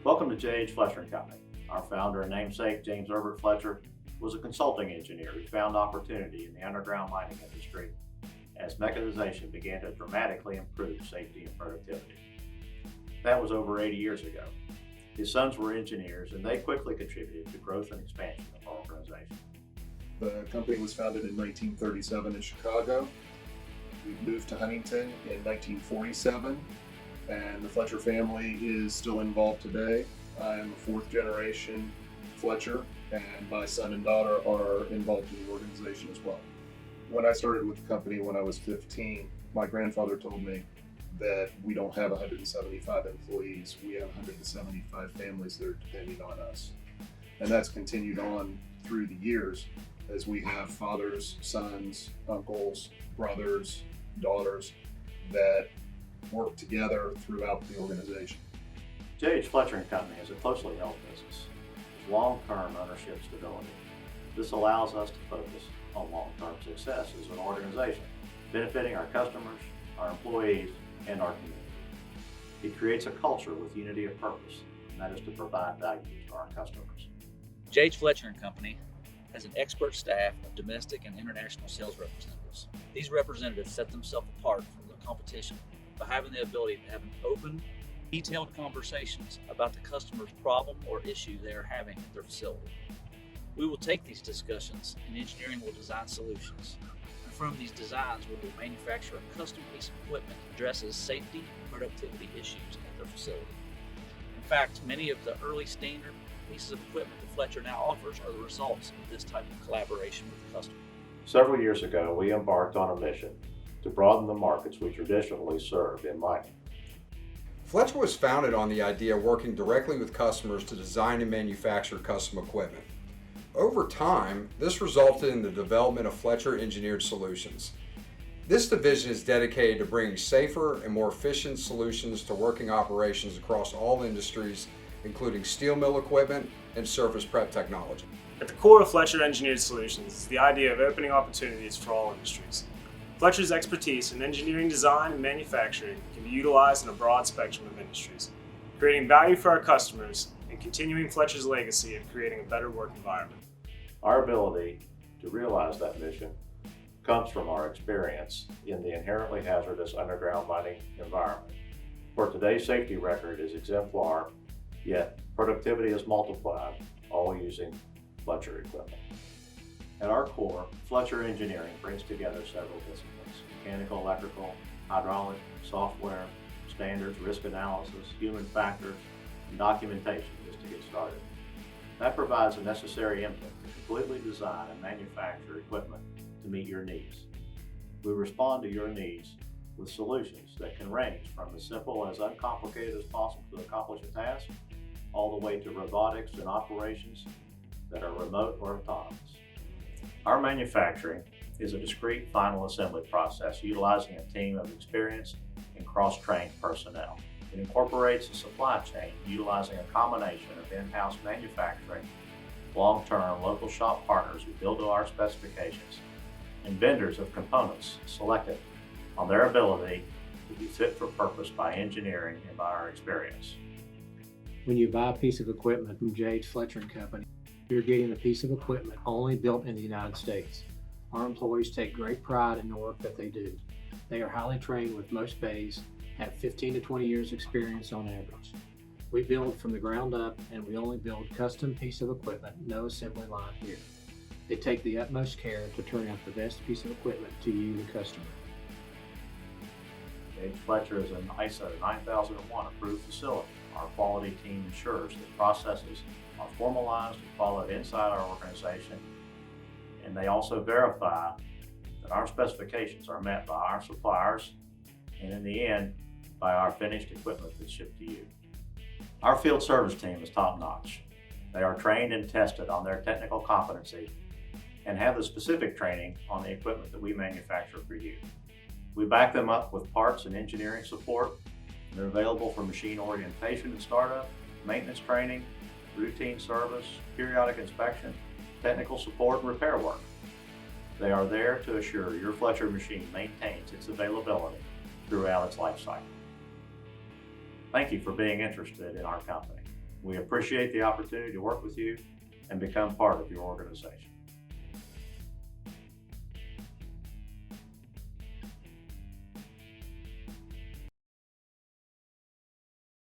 Welcome to J.H. Fletcher & Company. Our founder and namesake, James Herbert Fletcher, was a consulting engineer who found opportunity in the underground mining industry as mechanization began to dramatically improve safety and productivity. That was over 80 years ago. His sons were engineers, and they quickly contributed to growth and expansion of our organization. The company was founded in 1937 in Chicago. We moved to Huntington in 1947, and the Fletcher family is still involved today. I am a fourth generation Fletcher, and my son and daughter are involved in the organization as well. When I started with the company when I was 15, my grandfather told me that we don't have 175 employees, we have 175 families that are depending on us. And that's continued on through the years as we have fathers, sons, uncles, brothers, daughters that work together throughout the organization. J.H. Fletcher & Company is a closely held business with long-term ownership stability. This allows us to focus on long-term success as an organization, benefiting our customers, our employees, and our community. It creates a culture with unity of purpose, and that is to provide value to our customers. J.H. Fletcher & Company has an expert staff of domestic and international sales representatives. These representatives set themselves apart from the competition by having the ability to have an open, detailed conversations about the customer's problem or issue they are having at their facility. We will take these discussions and engineering will design solutions. And from these designs, we will manufacture a custom piece of equipment that addresses safety and productivity issues at their facility. In fact, many of the early standard pieces of equipment that Fletcher now offers are the results of this type of collaboration with the customer. Several years ago, we embarked on a mission to broaden the markets we traditionally served in mining. Fletcher was founded on the idea of working directly with customers to design and manufacture custom equipment. Over time, this resulted in the development of Fletcher Engineered Solutions. This division is dedicated to bringing safer and more efficient solutions to working operations across all industries, including steel mill equipment and surface prep technology. At the core of Fletcher Engineered Solutions is the idea of opening opportunities for all industries. Fletcher's expertise in engineering design and manufacturing can be utilized in a broad spectrum of industries, creating value for our customers and continuing Fletcher's legacy of creating a better work environment. Our ability to realize that mission comes from our experience in the inherently hazardous underground mining environment, where today's safety record is exemplar, yet productivity is multiplied, all using Fletcher equipment. At our core, Fletcher Engineering brings together several disciplines: mechanical, electrical, hydraulic, software, standards, risk analysis, human factors, and documentation, just to get started. That provides the necessary input to completely design and manufacture equipment to meet your needs. We respond to your needs with solutions that can range from as simple as uncomplicated as possible to accomplish a task, all the way to robotics and operations that are remote or autonomous. Our manufacturing is a discrete final assembly process utilizing a team of experienced and cross-trained personnel. It incorporates a supply chain utilizing a combination of in-house manufacturing, long-term local shop partners who build to our specifications, and vendors of components selected on their ability to be fit for purpose by engineering and by our experience. When you buy a piece of equipment from J.H. Fletcher & Company, you're getting a piece of equipment only built in the United States. Our employees take great pride in the work that they do. They are highly trained, with most bays have 15 to 20 years experience on average. We build from the ground up, and we only build custom piece of equipment, no assembly line here. They take the utmost care to turn out the best piece of equipment to you, the customer. J.H. Fletcher is an ISO 9001 approved facility. Our quality team ensures that processes are formalized and followed inside our organization, and they also verify that our specifications are met by our suppliers and, in the end, by our finished equipment that's shipped to you. Our field service team is top-notch. They are trained and tested on their technical competency and have the specific training on the equipment that we manufacture for you. We back them up with parts and engineering support. They're available for machine orientation and startup, maintenance training, routine service, periodic inspection, technical support, and repair work. They are there to assure your Fletcher machine maintains its availability throughout its life cycle. Thank you for being interested in our company. We appreciate the opportunity to work with you and become part of your organization.